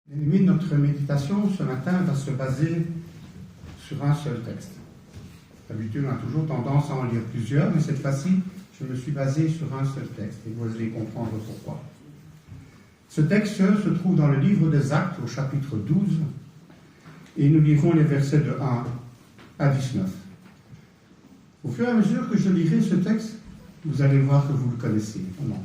Bien-aimés, notre méditation ce matin va se baser sur un seul texte. D'habitude, on a toujours tendance à en lire plusieurs, mais cette fois-ci, je me suis basé sur un seul texte et vous allez comprendre pourquoi. Ce texte se trouve dans le livre des Actes, au chapitre 12, et nous lirons les versets de 1 à 19. Au fur et à mesure que je lirai ce texte, vous allez voir que vous le connaissez. Non.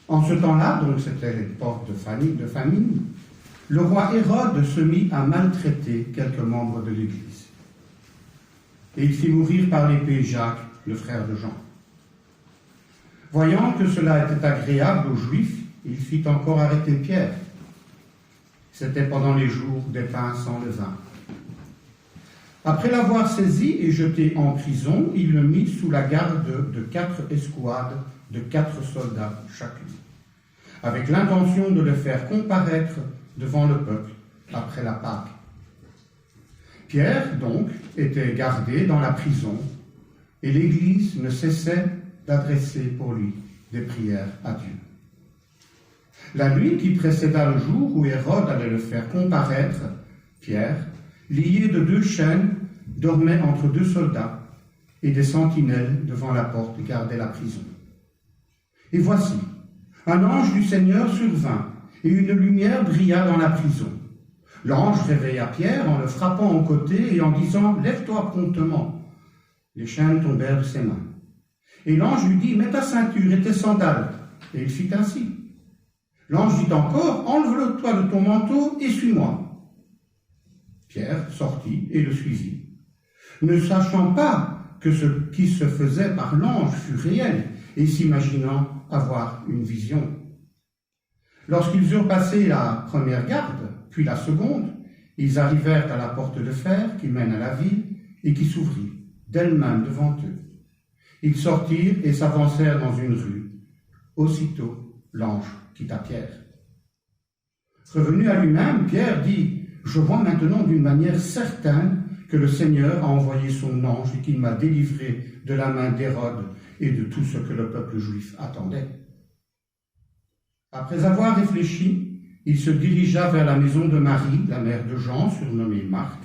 En ce temps-là, donc c'était l'époque de famine, le roi Hérode se mit à maltraiter quelques membres de l'Église. Et il fit mourir par l'épée Jacques, le frère de Jean. Voyant que cela était agréable aux Juifs, il fit encore arrêter Pierre. C'était pendant les jours des pains sans levain. Après l'avoir saisi et jeté en prison, il le mit sous la garde de 4 escouades de 4 soldats chacune, avec l'intention de le faire comparaître devant le peuple après la Pâque. Pierre, donc, était gardé dans la prison, et l'Église ne cessait d'adresser pour lui des prières à Dieu. La nuit qui précéda le jour où Hérode allait le faire comparaître, Pierre, lié de 2 chaînes, dormait entre 2 soldats, et des sentinelles devant la porte gardaient la prison. Et voici, un ange du Seigneur survint, et une lumière brilla dans la prison. L'ange réveilla Pierre en le frappant au côté et en disant « Lève-toi promptement ». Les chaînes tombèrent de ses mains. Et l'ange lui dit « Mets ta ceinture et tes sandales ». Et il fit ainsi. L'ange dit encore « Enlève-le-toi de ton manteau et suis-moi ». Pierre sortit et le suivit. Ne sachant pas que ce qui se faisait par l'ange fut réel et s'imaginant avoir une vision. Lorsqu'ils eurent passé la première garde, puis la seconde, ils arrivèrent à la porte de fer qui mène à la ville et qui s'ouvrit d'elle-même devant eux. Ils sortirent et s'avancèrent dans une rue. Aussitôt, l'ange quitta Pierre. Revenu à lui-même, Pierre dit « Je vois maintenant d'une manière certaine que le Seigneur a envoyé son ange et qu'il m'a délivré de la main d'Hérode et de tout ce que le peuple juif attendait. » Après avoir réfléchi, il se dirigea vers la maison de Marie, la mère de Jean, surnommée Marc,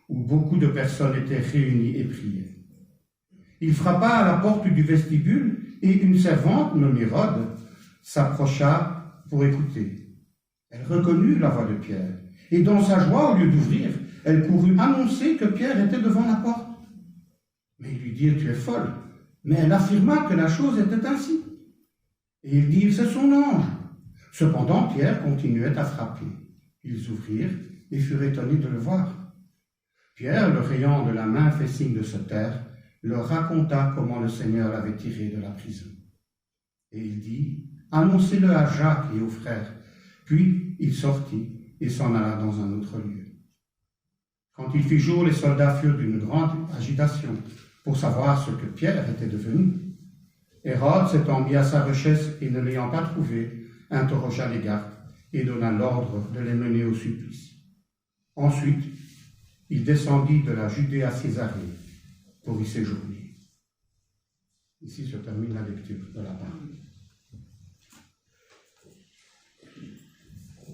où beaucoup de personnes étaient réunies et priaient. Il frappa à la porte du vestibule et une servante, nommée Rhoda, s'approcha pour écouter. Elle reconnut la voix de Pierre et dans sa joie, au lieu d'ouvrir, elle courut annoncer que Pierre était devant la porte. Mais ils lui dirent « Tu es folle ». Mais elle affirma que la chose était ainsi. Et ils dirent « C'est son ange ». Cependant, Pierre continuait à frapper. Ils ouvrirent et furent étonnés de le voir. Pierre, leur ayant de la main fait signe de se taire, leur raconta comment le Seigneur l'avait tiré de la prison. Et il dit « Annoncez-le à Jacques et aux frères ». Puis il sortit et s'en alla dans un autre lieu. Quand il fit jour, les soldats furent d'une grande agitation pour savoir ce que Pierre était devenu. Hérode s'étant mis à sa recherche et ne l'ayant pas trouvé, interrogea les gardes et donna l'ordre de les mener au supplice. Ensuite, il descendit de la Judée à Césarée pour y séjourner. Ici se termine la lecture de la parole.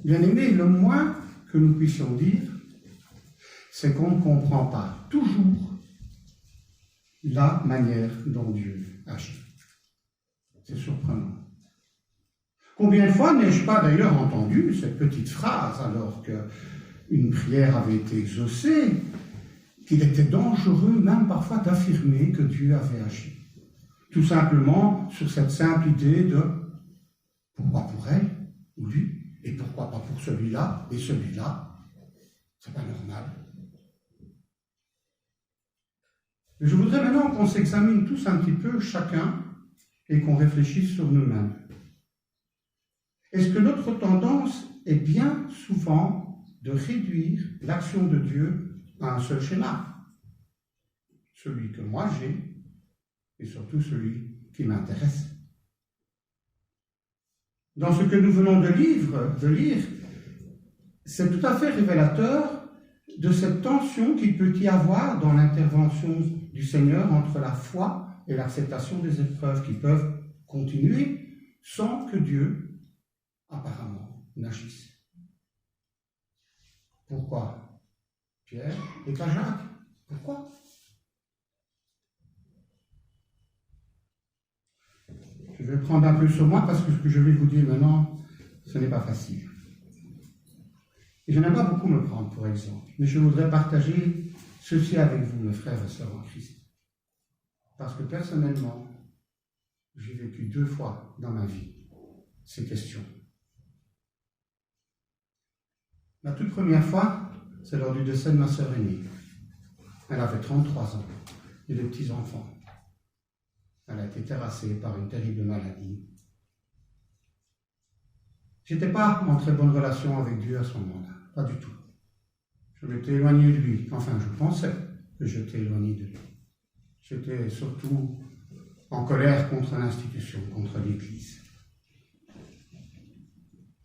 Bien-aimés, le moins que nous puissions dire, c'est qu'on ne comprend pas toujours la manière dont Dieu agit. C'est surprenant. Combien de fois n'ai-je pas d'ailleurs entendu cette petite phrase alors qu'une prière avait été exaucée, qu'il était dangereux même parfois d'affirmer que Dieu avait agi. Tout simplement sur cette simple idée de pourquoi pour elle ou lui et pourquoi pas pour celui-là et celui-là. C'est pas normal. Je voudrais maintenant qu'on s'examine tous un petit peu chacun et qu'on réfléchisse sur nous-mêmes. Est-ce que notre tendance est bien souvent de réduire l'action de Dieu à un seul schéma? Celui que moi j'ai et surtout celui qui m'intéresse. Dans ce que nous venons de lire, c'est tout à fait révélateur de cette tension qu'il peut y avoir dans l'intervention du Seigneur entre la foi et l'acceptation des épreuves qui peuvent continuer sans que Dieu apparemment, n'agissent. Pourquoi Pierre et pas Jacques? Pourquoi? Je vais prendre un peu sur moi parce que ce que je vais vous dire maintenant, ce n'est pas facile. Et je n'aime pas beaucoup me prendre pour exemple, mais je voudrais partager ceci avec vous, mes frères et sœurs en Christ. Parce que personnellement, j'ai vécu 2 fois dans ma vie ces questions. La toute première fois, c'est lors du décès de ma sœur aînée. Elle avait 33 ans et des petits-enfants. Elle a été terrassée par une terrible maladie. Je n'étais pas en très bonne relation avec Dieu à ce moment-là, pas du tout. Je m'étais éloigné de lui, enfin je pensais que j'étais éloigné de lui. J'étais surtout en colère contre l'institution, contre l'Église.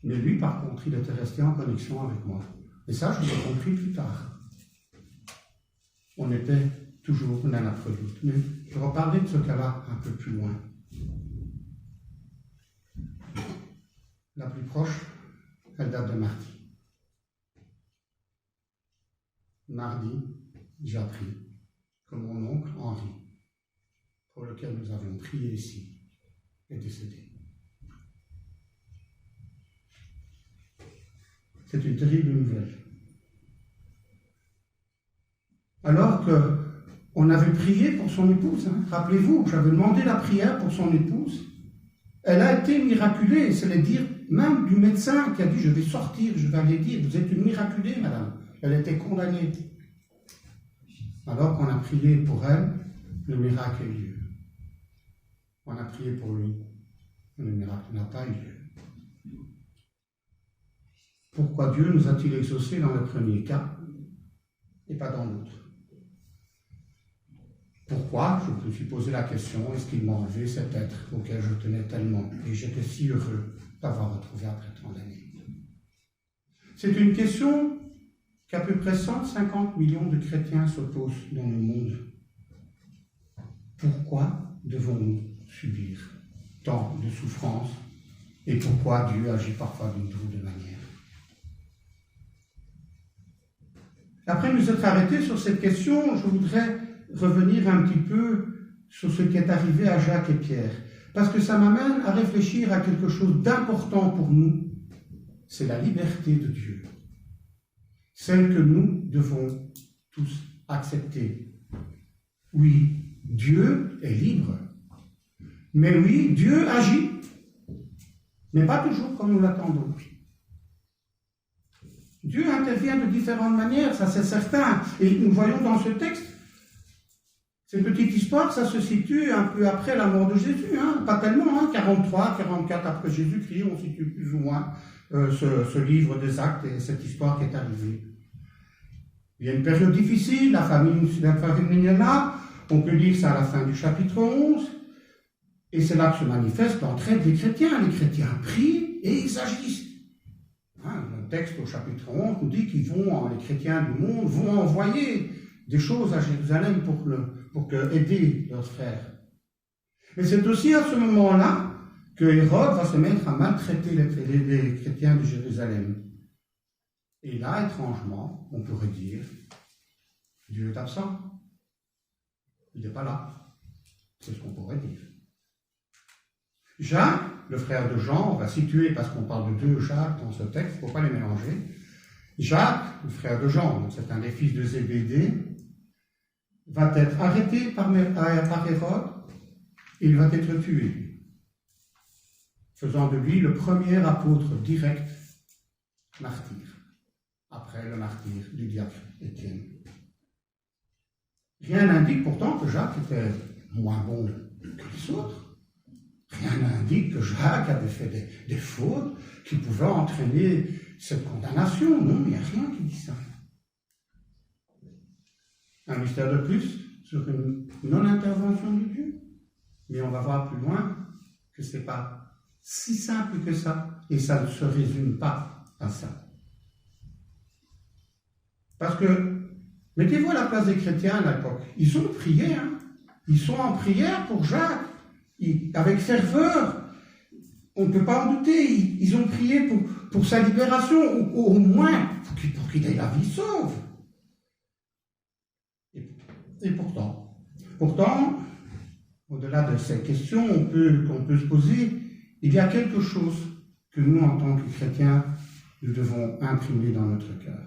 Mais lui, par contre, il était resté en connexion avec moi. Et ça, je l'ai compris plus tard. On était toujours l'un après l'autre. Mais je reparlerai de ce cas-là un peu plus loin. La plus proche, elle date de mardi. Mardi, j'ai appris que mon oncle Henri, pour lequel nous avions prié ici, est décédé. C'est une terrible nouvelle. Alors qu'on avait prié pour son épouse, rappelez-vous, j'avais demandé la prière pour son épouse. Elle a été miraculée, c'est le dire même du médecin qui a dit « je vais sortir, je vais aller dire, vous êtes une miraculée, madame ». Elle était condamnée. Alors qu'on a prié pour elle, le miracle a eu lieu. On a prié pour lui, le miracle n'a pas eu lieu. Pourquoi Dieu nous a-t-il exaucés dans le premier cas et pas dans l'autre? Pourquoi? Je me suis posé la question, est-ce qu'il m'a enlevé cet être auquel je tenais tellement et j'étais si heureux d'avoir retrouvé après tant d'années? C'est une question qu'à peu près 150 millions de chrétiens se posent dans le monde. Pourquoi devons-nous subir tant de souffrances et pourquoi Dieu agit parfois d'une drôle de manière? Après nous être arrêtés sur cette question, je voudrais revenir un petit peu sur ce qui est arrivé à Jacques et Pierre, parce que ça m'amène à réfléchir à quelque chose d'important pour nous, c'est la liberté de Dieu, celle que nous devons tous accepter. Oui, Dieu est libre, mais oui, Dieu agit, mais pas toujours comme nous l'attendons. Dieu intervient de différentes manières, ça c'est certain. Et nous voyons dans ce texte, cette petite histoire, ça se situe un peu après la mort de Jésus, pas tellement, 43, 44 après Jésus-Christ, on situe plus ou moins ce livre des Actes et cette histoire qui est arrivée. Il y a une période difficile, la famine est là, on peut lire ça à la fin du chapitre 11, et c'est là que se manifeste l'entraide des chrétiens. Les chrétiens prient et ils agissent. Le texte au chapitre 11 nous dit qu'ils vont, les chrétiens du monde, vont envoyer des choses à Jérusalem pour aider leurs frères. Mais c'est aussi à ce moment-là que Hérode va se mettre à maltraiter les chrétiens de Jérusalem. Et là, étrangement, on pourrait dire, Dieu est absent. Il n'est pas là. C'est ce qu'on pourrait dire. Jacques, le frère de Jean, on va situer parce qu'on parle de 2 Jacques dans ce texte, il ne faut pas les mélanger. Jacques, le frère de Jean, donc c'est un des fils de Zébédée, va être arrêté par Hérode et il va être tué, faisant de lui le premier apôtre direct martyr, après le martyr du diacre Étienne. Rien n'indique pourtant que Jacques était moins bon que les autres. Rien n'indique que Jacques avait fait des fautes qui pouvaient entraîner cette condamnation. Non, il n'y a rien qui dit ça. Un mystère de plus sur une non-intervention de Dieu. Mais on va voir plus loin que ce n'est pas si simple que ça, et ça ne se résume pas à ça. Parce que, mettez-vous à la place des chrétiens à l'époque. Ils ont prié, Ils sont en prière pour Jacques. Avec ferveur, On ne peut pas en douter, ils ont prié pour sa libération, ou au moins pour qu'il ait la vie sauve. Et pourtant, au-delà de ces questions qu'on peut se poser, il y a quelque chose que nous, en tant que chrétiens, nous devons imprimer dans notre cœur.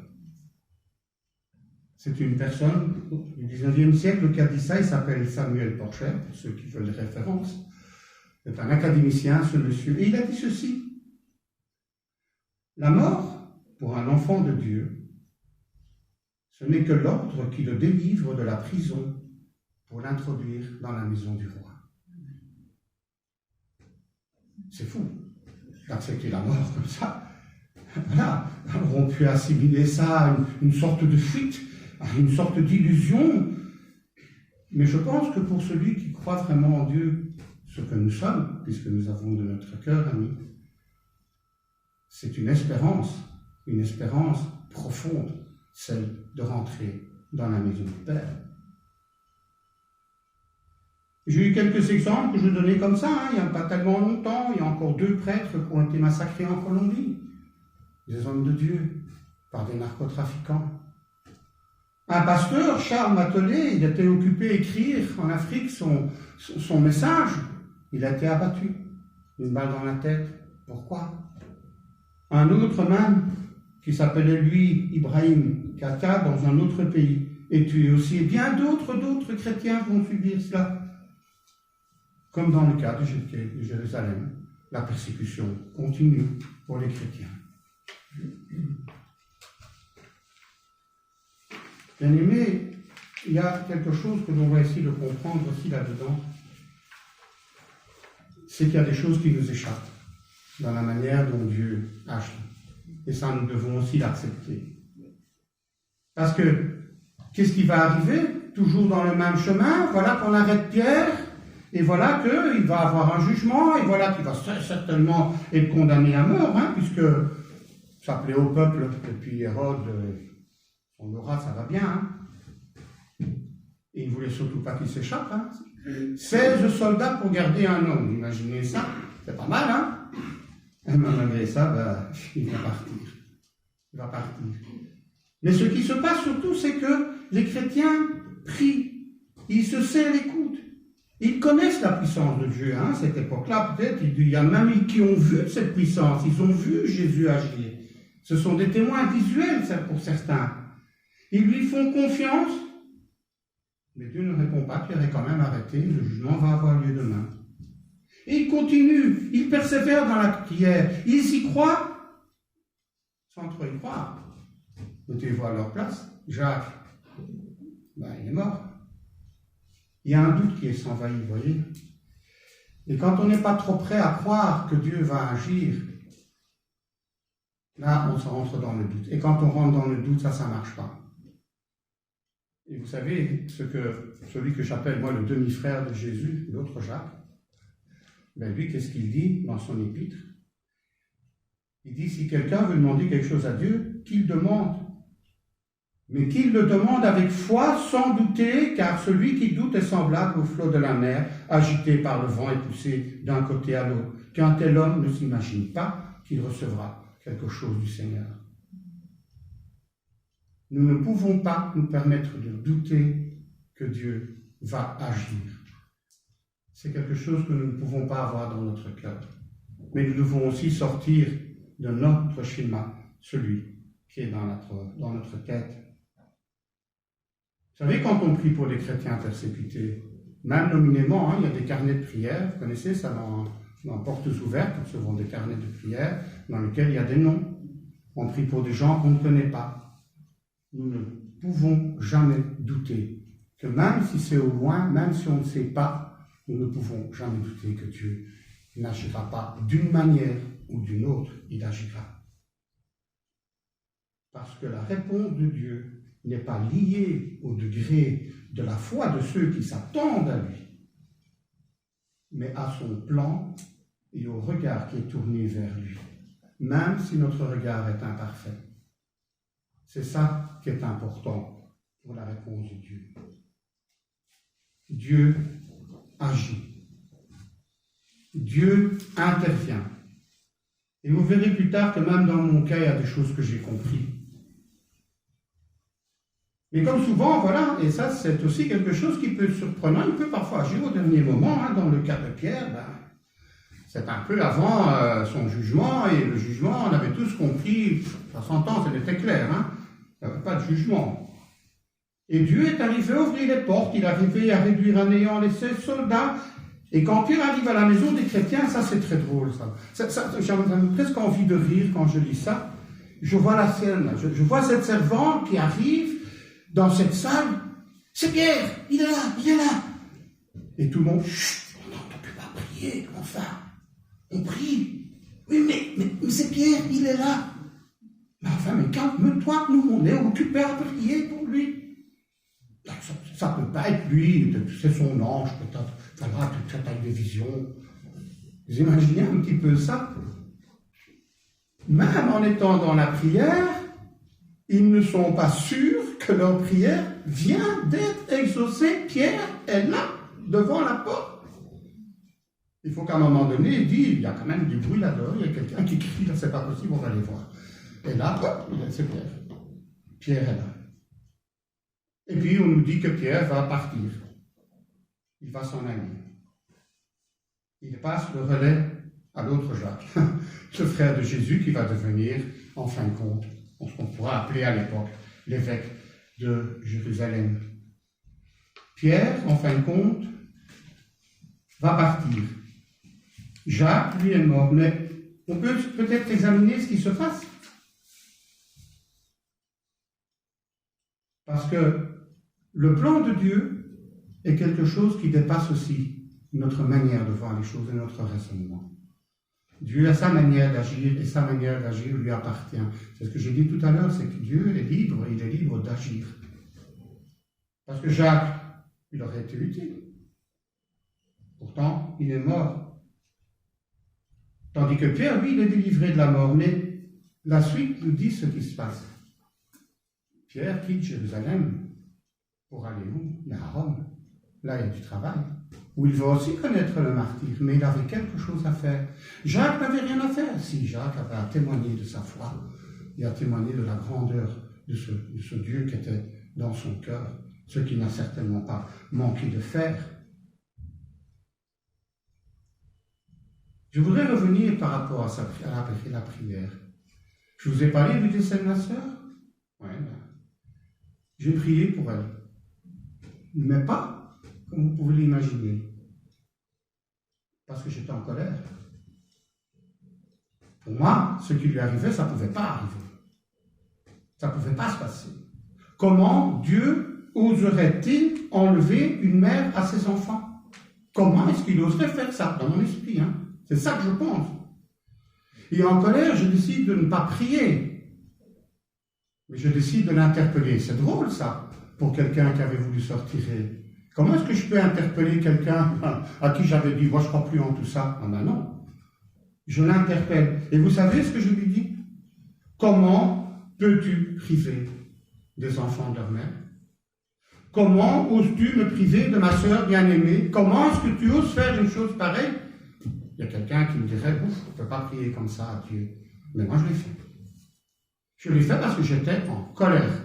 C'est une personne du 19e siècle qui a dit ça, il s'appelle Samuel Porcher, pour ceux qui veulent des références. C'est un académicien, ce monsieur, et il a dit ceci. La mort, pour un enfant de Dieu, ce n'est que l'ordre qui le délivre de la prison pour l'introduire dans la maison du roi. C'est fou d'accepter la mort comme ça. Voilà, on peut assimiler ça à une sorte de fuite, à une sorte d'illusion. Mais je pense que pour celui qui croit vraiment en Dieu, ce que nous sommes, puisque nous avons de notre cœur, amis, c'est une espérance profonde, celle de rentrer dans la maison du Père. J'ai eu quelques exemples que je donnais comme ça, il n'y a pas tellement longtemps, il y a encore 2 prêtres qui ont été massacrés en Colombie, des hommes de Dieu, par des narcotrafiquants. Un pasteur, Charles Matelet, il était occupé à écrire en Afrique son message, il a été abattu, une balle dans la tête. Pourquoi? Un autre même, qui s'appelait lui Ibrahim Kaka, dans un autre pays, est tué aussi. Et bien d'autres chrétiens vont subir cela. Comme dans le cas de Jérusalem, la persécution continue pour les chrétiens. Bien aimé, il y a quelque chose que l'on va essayer de comprendre aussi là-dedans, c'est qu'il y a des choses qui nous échappent dans la manière dont Dieu agit. Et ça, nous devons aussi l'accepter. Parce que, qu'est-ce qui va arriver? Toujours dans le même chemin, voilà qu'on arrête Pierre, et voilà qu'il va avoir un jugement, et voilà qu'il va certainement être condamné à mort, puisque ça plaît au peuple, et puis Hérode, on aura, ça va bien. Et il ne voulait surtout pas qu'il s'échappe. 16 soldats pour garder un homme, imaginez ça, c'est pas mal, Et malgré ça, il va partir. Mais ce qui se passe surtout, c'est que les chrétiens prient, ils se serrent les coudes. Ils connaissent la puissance de Dieu, à cette époque-là, peut-être, il y a même qui ont vu cette puissance, ils ont vu Jésus agir. Ce sont des témoins visuels pour certains. Ils lui font confiance, mais Dieu ne répond pas, Pierre est quand même arrêté, le jugement va avoir lieu demain. Et ils continuent, ils persévèrent dans la prière, ils y croient, sans trop y croire. Mettez-vous à leur place, Jacques, il est mort. Il y a un doute qui est s'envahit, vous voyez. Et quand on n'est pas trop prêt à croire que Dieu va agir, là, on se rentre dans le doute. Et quand on rentre dans le doute, ça ne marche pas. Et vous savez, celui que j'appelle, moi, le demi-frère de Jésus, l'autre Jacques, lui, qu'est-ce qu'il dit dans son épître? Il dit, si quelqu'un veut demander quelque chose à Dieu, qu'il demande. Mais qu'il le demande avec foi, sans douter, car celui qui doute est semblable au flot de la mer, agité par le vent et poussé d'un côté à l'autre. Qu'un tel homme ne s'imagine pas qu'il recevra quelque chose du Seigneur. Nous ne pouvons pas nous permettre de douter que Dieu va agir. C'est quelque chose que nous ne pouvons pas avoir dans notre cœur. Mais nous devons aussi sortir de notre schéma, celui qui est dans notre tête. Vous savez, quand on prie pour les chrétiens persécutés, même nominément, il y a des carnets de prière, vous connaissez ça dans Portes ouvertes, nous recevons des carnets de prière dans lesquels il y a des noms. On prie pour des gens qu'on ne connaît pas. Nous ne pouvons jamais douter que même si c'est au loin, même si on ne sait pas, nous ne pouvons jamais douter que Dieu n'agira pas d'une manière ou d'une autre, il agira. Parce que la réponse de Dieu n'est pas liée au degré de la foi de ceux qui s'attendent à lui, mais à son plan et au regard qui est tourné vers lui, même si notre regard est imparfait. C'est ça qui est important pour la réponse de Dieu. Dieu agit. Dieu intervient. Et vous verrez plus tard que même dans mon cas, il y a des choses que j'ai compris. Mais comme souvent, voilà, et ça c'est aussi quelque chose qui peut être surprenant, il peut parfois agir au dernier moment, hein, dans le cas de Pierre, c'est un peu avant son jugement, et le jugement, on avait tous compris, à 100 ans, c'était clair, hein, il n'y avait pas de jugement. Et Dieu est arrivé à ouvrir les portes, il est arrivé à réduire à néant les 16 soldats, et quand Pierre arrive à la maison des chrétiens, ça c'est très drôle, ça j'ai presque envie de rire quand je lis ça. Je vois la scène, je vois cette servante qui arrive dans cette salle. C'est Pierre, il est là, il est là. Et tout le monde, chut, on n'entend plus pas prier, enfin, on prie. Oui, mais c'est Pierre, il est là. Mais enfin, mais calme-toi, nous on est occupés à prier pour lui. Ça ne peut pas être lui, c'est son ange peut-être. Voilà, toute taille de vision. Vous imaginez un petit peu ça? Même en étant dans la prière, ils ne sont pas sûrs que leur prière vient d'être exaucée. Pierre est là, devant la porte. Il faut qu'à un moment donné, il dit, il y a quand même du bruit là-dedans, il y a quelqu'un qui crie, là, c'est pas possible, on va aller voir. Et là, hop, c'est Pierre. Pierre est là. Et puis on nous dit que Pierre va partir. Il va s'en aller. Il passe le relais à l'autre Jacques, ce frère de Jésus qui va devenir, en fin de compte, ce qu'on pourra appeler à l'époque l'évêque de Jérusalem. Pierre, en fin de compte, va partir. Jacques, lui, est mort, mais on peut peut-être examiner ce qui se passe. Parce que le plan de Dieu est quelque chose qui dépasse aussi notre manière de voir les choses et notre raisonnement. Dieu a sa manière d'agir et sa manière d'agir lui appartient. C'est ce que j'ai dit tout à l'heure, c'est que Dieu est libre, il est libre d'agir. Parce que Jacques, il aurait été utile. Pourtant, il est mort. Tandis que Pierre, lui, il est délivré de la mort. Mais la suite nous dit ce qui se passe. Pierre quitte Jérusalem pour aller où? À Rome. Là, il y a du travail. Où il va aussi connaître le martyr, mais il avait quelque chose à faire. Jacques n'avait rien à faire. Si Jacques avait à témoigner de sa foi, et à témoigner de la grandeur de ce Dieu qui était dans son cœur, ce qu'il n'a certainement pas manqué de faire. Je voudrais revenir par rapport à la prière. Je vous ai parlé du décès de ma sœur. Ouais, j'ai prié pour elle. Mais pas comme vous pouvez l'imaginer. Parce que j'étais en colère. Pour moi, ce qui lui arrivait, ça ne pouvait pas arriver. Ça ne pouvait pas se passer. Comment Dieu oserait-il enlever une mère à ses enfants? Comment est-ce qu'il oserait faire ça? Dans mon esprit, hein? C'est ça que je pense. Et en colère, je décide de ne pas prier. Mais je décide de l'interpeller. C'est drôle, ça, pour quelqu'un qui avait voulu se retirer. Comment est-ce que je peux interpeller quelqu'un à qui j'avais dit, moi je ne crois plus en tout ça? Ah ben non. Je l'interpelle. Et vous savez ce que je lui dis? Comment peux-tu priver des enfants de leur mère? Comment oses-tu me priver de ma sœur bien-aimée? Comment est-ce que tu oses faire une chose pareille? Il y a quelqu'un qui me dirait, ouf, on ne peut pas prier comme ça à Dieu. Mais moi je l'ai fait. Je l'ai fait parce que j'étais en colère.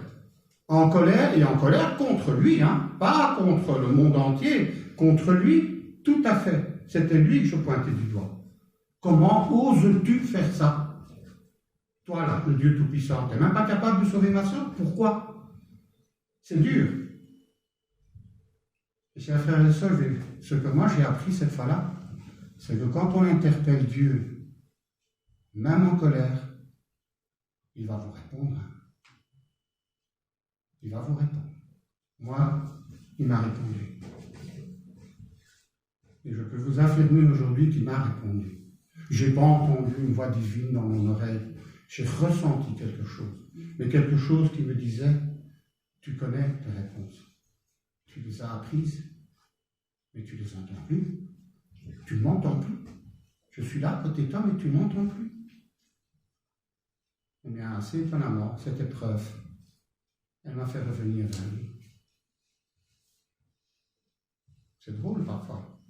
En colère et en colère contre lui, hein, pas contre le monde entier, contre lui, tout à fait. C'était lui que je pointais du doigt. Comment oses-tu faire ça? Toi là, le Dieu Tout-Puissant, tu n'es même pas capable de sauver ma soeur? Pourquoi? C'est dur. Et chers frères et sœurs, ce que moi j'ai appris cette fois-là, c'est que quand on interpelle Dieu, même en colère, il va vous répondre. Il va vous répondre. Moi, il m'a répondu. Et je peux vous affirmer aujourd'hui qu'il m'a répondu. Je n'ai pas entendu une voix divine dans mon oreille. J'ai ressenti quelque chose. Mais quelque chose qui me disait, tu connais tes réponses. Tu les as apprises, mais tu les entends plus. Tu ne m'entends plus. Je suis là à côté de toi, mais tu ne m'entends plus. Eh bien, assez étonnamment, cette épreuve, elle m'a fait revenir vers lui. C'est drôle parfois.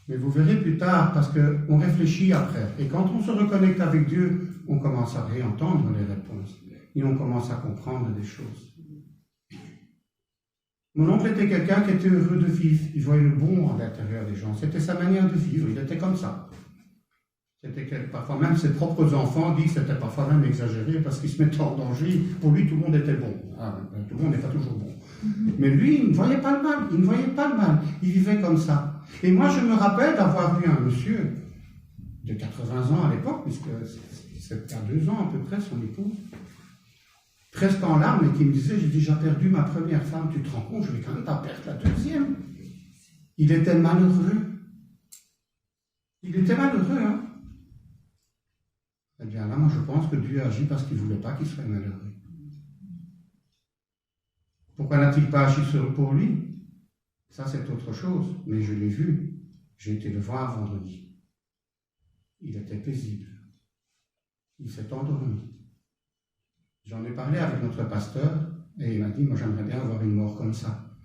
Mais vous verrez plus tard, parce qu'on réfléchit après. Et quand on se reconnecte avec Dieu, on commence à réentendre les réponses. Et on commence à comprendre des choses. Mon oncle était quelqu'un qui était heureux de vivre. Il voyait le bon à l'intérieur des gens. C'était sa manière de vivre. Il était comme ça. C'était parfois même ses propres enfants disent que c'était parfois même exagéré parce qu'il se mettait en danger. Pour lui, tout le monde était bon. Tout le monde n'est pas toujours bon. Mais lui, il ne voyait pas le mal. Il ne voyait pas le mal. Il vivait comme ça. Et moi, je me rappelle d'avoir vu un monsieur de 80 ans à l'époque, puisque c'était à 2 ans à peu près, son épouse, presque en larmes, et qui me disait, j'ai déjà perdu ma première femme, tu te rends compte, je vais quand même pas perdre la deuxième. Il était malheureux. Il était malheureux, hein. Eh bien là, moi je pense que Dieu agit parce qu'il ne voulait pas qu'il soit malheureux. Pourquoi n'a-t-il pas agi pour lui? Ça c'est autre chose, mais je l'ai vu. J'ai été le voir vendredi. Il était paisible. Il s'est endormi. J'en ai parlé avec notre pasteur et il m'a dit, moi j'aimerais bien avoir une mort comme ça,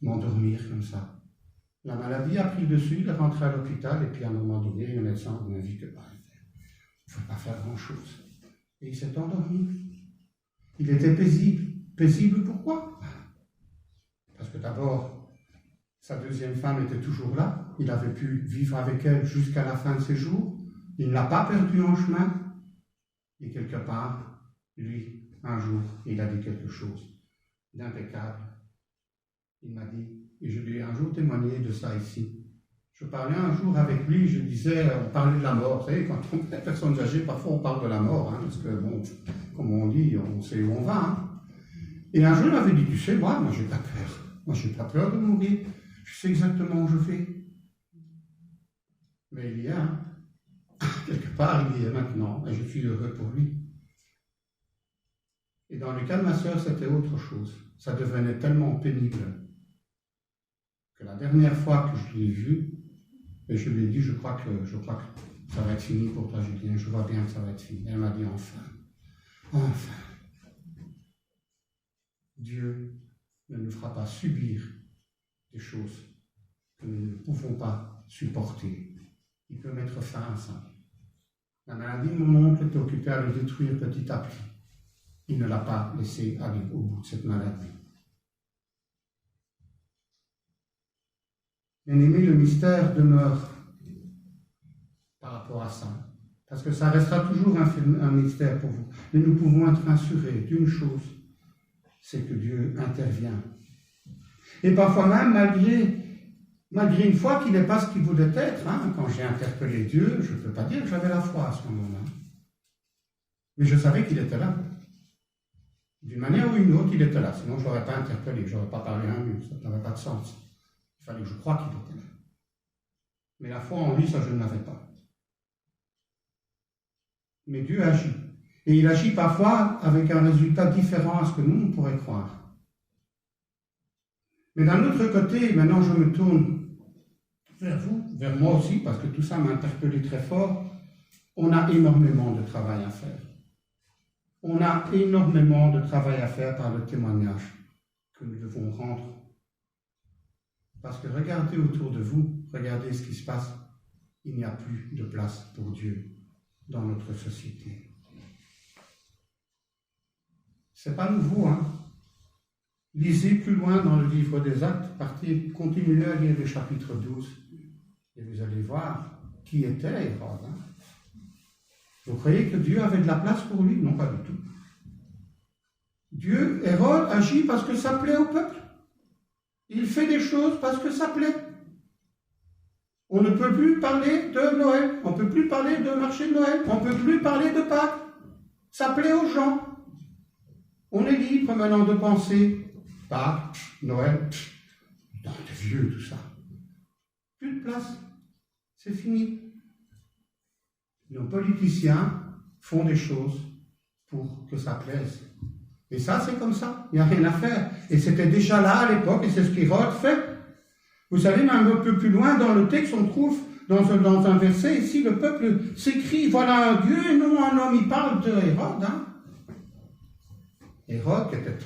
m'endormir comme ça. La maladie a pris le dessus, il est rentré à l'hôpital et puis à un moment donné, le médecin m'a dit que il ne faut pas faire grand-chose. Et il s'est endormi. Il était paisible. Paisible pourquoi? Parce que d'abord, sa deuxième femme était toujours là. Il avait pu vivre avec elle jusqu'à la fin de ses jours. Il ne l'a pas perdu en chemin. Et quelque part, lui, un jour, il a dit quelque chose d'impeccable. Il m'a dit, et je lui ai un jour témoigné de ça ici. Je parlais un jour avec lui, je disais, on parlait de la mort. Vous savez, quand on est personnes âgées, parfois on parle de la mort, hein, parce que, bon, comme on dit, on sait où on va. Hein. Et un jour, il m'avait dit, tu sais, moi j'ai pas peur. Moi, j'ai pas peur de mourir. Je sais exactement où je vais. Mais il y a, hein, quelque part, il y est maintenant, et je suis heureux pour lui. Et dans le cas de ma sœur, c'était autre chose. Ça devenait tellement pénible que la dernière fois que je l'ai vue, et je lui ai dit, je crois que ça va être fini pour toi, Julien, je vois bien que ça va être fini. Elle m'a dit, enfin, Dieu ne nous fera pas subir des choses que nous ne pouvons pas supporter. Il peut mettre fin à ça. La maladie de mon oncle était occupée à le détruire petit à petit. Il ne l'a pas laissé aller au bout de cette maladie. Bien-aimé, le mystère demeure par rapport à ça, parce que ça restera toujours un mystère pour vous. Mais nous pouvons être assurés d'une chose, c'est que Dieu intervient. Et parfois même, malgré une foi qui n'est pas ce qu'il voulait être, hein, quand j'ai interpellé Dieu, je ne peux pas dire que j'avais la foi à ce moment-là. Mais je savais qu'il était là. D'une manière ou une autre, il était là. Sinon, je ne l'aurais pas interpellé, je n'aurais pas parlé à un mur, ça n'avait pas de sens. Il fallait que je croie qu'il était là. Mais la foi en lui, ça, je ne l'avais pas. Mais Dieu agit. Et il agit parfois avec un résultat différent à ce que nous, on pourrait croire. Mais d'un autre côté, maintenant je me tourne vers vous, vers moi aussi, parce que tout ça m'a interpellé très fort. On a énormément de travail à faire. On a énormément de travail à faire par le témoignage que nous devons rendre. Parce que regardez autour de vous, regardez ce qui se passe. Il n'y a plus de place pour Dieu dans notre société. C'est pas nouveau, hein. Lisez plus loin dans le livre des Actes, continuez à lire le chapitre 12, et vous allez voir qui était Hérode. Hein. Vous croyez que Dieu avait de la place pour lui? Non, pas du tout. Hérode agit parce que ça plaît au peuple. Il fait des choses parce que ça plaît. On ne peut plus parler de Noël, on ne peut plus parler de marché de Noël, on ne peut plus parler de Pâques. Ça plaît aux gens. On est libre maintenant de penser Pâques, Noël, dans des vieux, tout ça. Plus de place. C'est fini. Nos politiciens font des choses pour que ça plaise. Et ça, c'est comme ça. Il n'y a rien à faire. Et c'était déjà là à l'époque, et c'est ce qu'Hérode fait. Vous savez, même un peu plus loin dans le texte, on trouve dans un verset ici, le peuple s'écrie, voilà un Dieu et non un homme. Il parle de Hérode. Hein. Hérode, qui était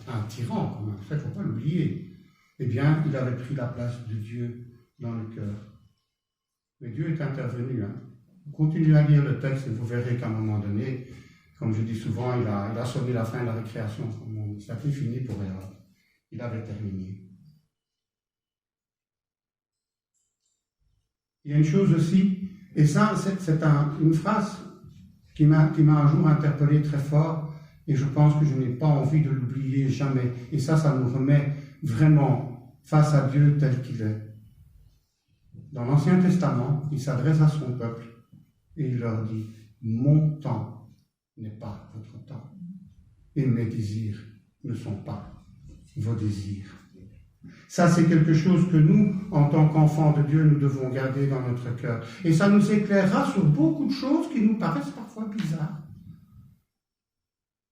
un tyran, quand même, ça, il ne faut pas l'oublier. Eh bien, il avait pris la place de Dieu dans le cœur Mais Dieu est intervenu. Continuez à lire le texte et vous verrez qu'à un moment donné, comme je dis souvent, il a sonné la fin de la récréation. Ça a été fini pour Hérode. Il avait terminé. Il y a une chose aussi, et ça, c'est une phrase qui m'a un jour interpellé très fort, et je pense que je n'ai pas envie de l'oublier jamais. Et ça nous remet vraiment face à Dieu tel qu'il est. Dans l'Ancien Testament, il s'adresse à son peuple et il leur dit « Mon temps n'est pas votre temps, et mes désirs ne sont pas vos désirs. » Ça, c'est quelque chose que nous, en tant qu'enfants de Dieu, nous devons garder dans notre cœur. Et ça nous éclairera sur beaucoup de choses qui nous paraissent parfois bizarres.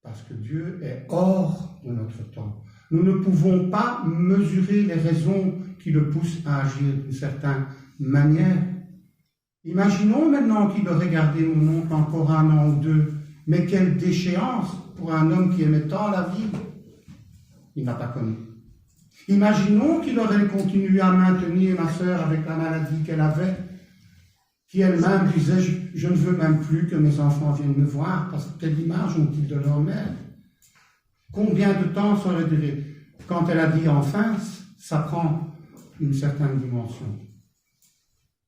Parce que Dieu est hors de notre temps. Nous ne pouvons pas mesurer les raisons qui le poussent à agir d'une certaine manière. Imaginons maintenant qu'il aurait gardé mon oncle encore 1 an ou 2. Mais quelle déchéance pour un homme qui aimait tant la vie. Il n'a pas connu. Imaginons qu'il aurait continué à maintenir ma sœur avec la maladie qu'elle avait, qui elle-même disait « Je ne veux même plus que mes enfants viennent me voir, parce que quelle image ont-ils de leur mère ?» Combien de temps ça aurait duré? Quand elle a dit « enfin », ça prend une certaine dimension.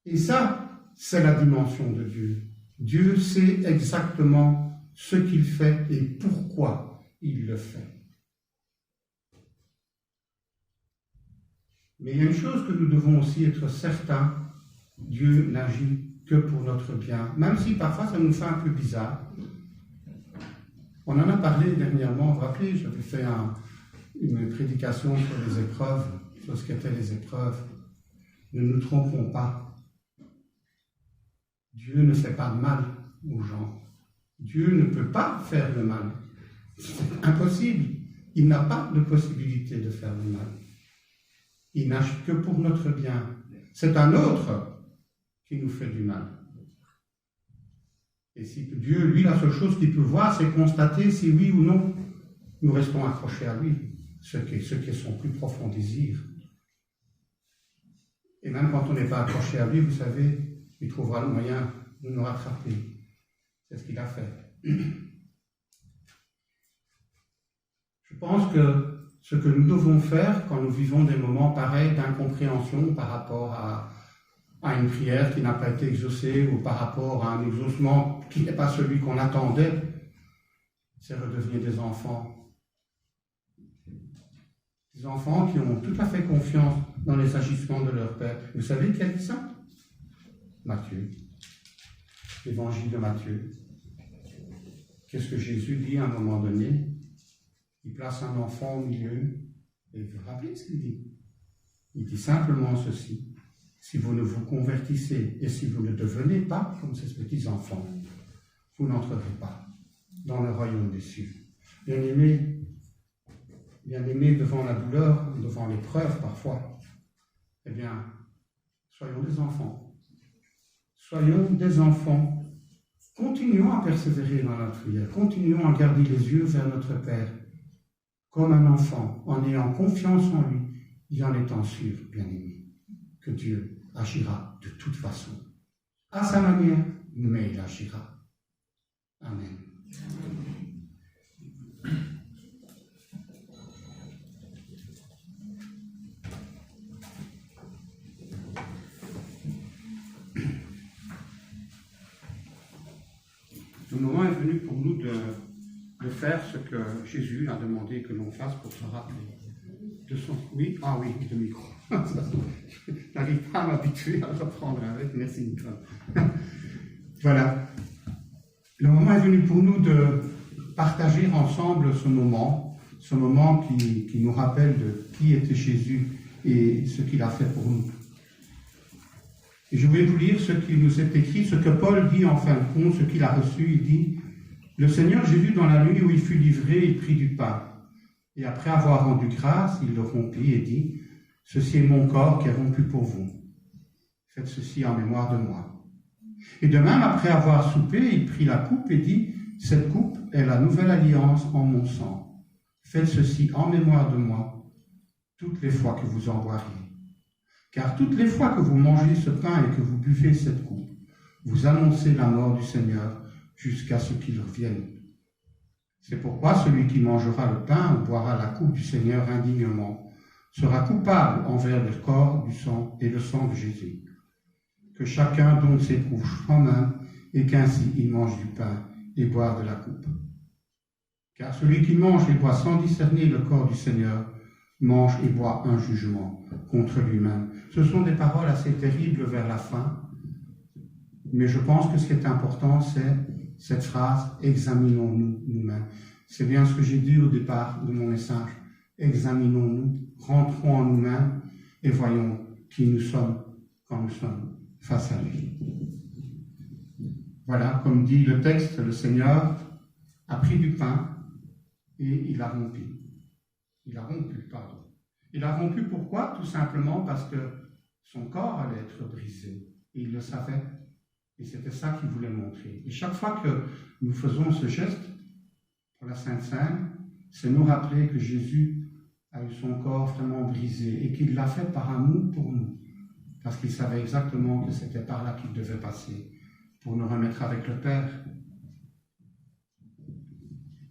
Et ça, c'est la dimension de Dieu. Dieu sait exactement ce qu'il fait et pourquoi il le fait. Mais il y a une chose que nous devons aussi être certains, Dieu n'agit que pour notre bien, même si parfois ça nous fait un peu bizarre. On en a parlé dernièrement, vous vous rappelez, j'avais fait une prédication sur les épreuves, sur ce qu'étaient les épreuves. Ne nous trompons pas. Dieu ne fait pas de mal aux gens. Dieu ne peut pas faire le mal. C'est impossible. Il n'a pas de possibilité de faire le mal. Il n'agit que pour notre bien. C'est un autre qui nous fait du mal. Et si Dieu, lui, la seule chose qu'il peut voir, c'est constater si oui ou non nous restons accrochés à lui, ce qui est son plus profond désir. Et même quand on n'est pas accroché à lui, vous savez, il trouvera le moyen de nous rattraper. C'est ce qu'il a fait. Je pense que ce que nous devons faire quand nous vivons des moments pareils d'incompréhension par rapport à une prière qui n'a pas été exaucée ou par rapport à un exaucement qui n'est pas celui qu'on attendait, c'est redevenir des enfants. Des enfants qui ont tout à fait confiance dans les agissements de leur Père. Vous savez qui a dit ça? Matthieu. L'évangile de Matthieu. Qu'est-ce que Jésus dit à un moment donné? Il place un enfant au milieu, et vous vous rappelez ce qu'il dit? Il dit simplement ceci: si vous ne vous convertissez et si vous ne devenez pas comme ces petits enfants, vous n'entrerez pas dans le royaume des cieux. Bien-aimés devant la douleur, devant l'épreuve parfois, eh bien, soyons des enfants. Soyons des enfants. Continuons à persévérer dans la prière. Continuons à garder les yeux vers notre Père, comme un enfant, en ayant confiance en lui et en étant sûr, bien-aimés, que Dieu agira de toute façon. À sa manière, mais il agira. Amen. Le moment est venu pour nous de faire ce que Jésus a demandé que l'on fasse pour se rappeler de son... Oui, ah oui, le micro. Je n'arrive pas à m'habituer à le reprendre avec. Merci, Nicolas. Voilà. Le moment est venu pour nous de partager ensemble ce moment qui nous rappelle de qui était Jésus et ce qu'il a fait pour nous. Et je vais vous lire ce qui nous est écrit, ce que Paul dit en fin de compte, ce qu'il a reçu. Il dit: le Seigneur Jésus, dans la nuit où il fut livré, il prit du pain. Et après avoir rendu grâce, il le rompit et dit: ceci est mon corps qui est rompu pour vous. Faites ceci en mémoire de moi. Et de même, après avoir soupé, il prit la coupe et dit: cette coupe est la nouvelle alliance en mon sang. Faites ceci en mémoire de moi toutes les fois que vous en boirez. Car toutes les fois que vous mangez ce pain et que vous buvez cette coupe, vous annoncez la mort du Seigneur jusqu'à ce qu'il revienne. C'est pourquoi celui qui mangera le pain ou boira la coupe du Seigneur indignement sera coupable envers le corps, du sang et le sang de Jésus. Que chacun donc s'éprouve soi-même et qu'ainsi il mange du pain et boire de la coupe. Car celui qui mange et boit sans discerner le corps du Seigneur mange et boit un jugement contre lui-même. Ce sont des paroles assez terribles vers la fin, mais je pense que ce qui est important, c'est cette phrase « examinons-nous nous-mêmes ». C'est bien ce que j'ai dit au départ de mon message. Examinons-nous, rentrons en nous-mêmes et voyons qui nous sommes quand nous sommes face à lui. Voilà, comme dit le texte, le Seigneur a pris du pain et il a rompu. Il a rompu, pardon. Il a rompu pourquoi? Tout simplement parce que son corps allait être brisé. Et il le savait. Et c'était ça qu'il voulait montrer. Et chaque fois que nous faisons ce geste pour la Sainte Seine, c'est nous rappeler que Jésus a eu son corps vraiment brisé et qu'il l'a fait par amour pour nous. Parce qu'il savait exactement que c'était par là qu'il devait passer pour nous remettre avec le Père.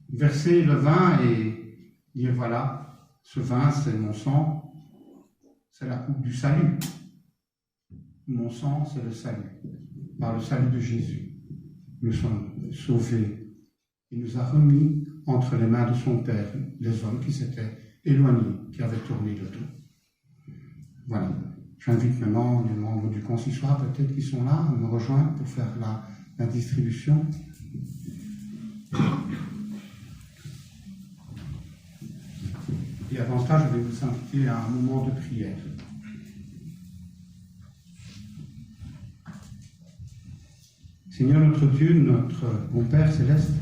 Verser le vin et dire voilà, ce vin c'est mon sang, c'est la coupe du salut. Mon sang c'est le salut. Par le salut de Jésus, nous sommes sauvés. Il nous a remis entre les mains de son Père les hommes qui s'étaient éloignés, qui avaient tourné le dos. Voilà. J'invite maintenant les membres du consistoire, peut-être qui sont là, à me rejoindre pour faire la distribution. Et avant ça, je vais vous inviter à un moment de prière. Seigneur notre Dieu, notre bon Père céleste,